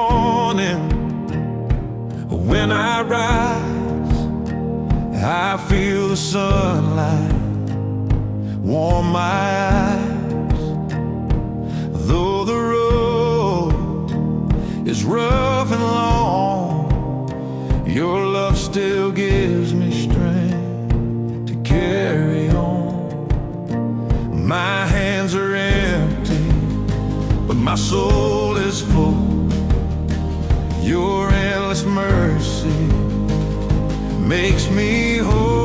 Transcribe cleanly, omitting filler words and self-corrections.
morning, when I rise, I feel the sunlight warm my eyes. Though the road is rough and long, your love still gives me strength to carry on. My hands are empty, but my soul is full. Your endless mercy makes me whole.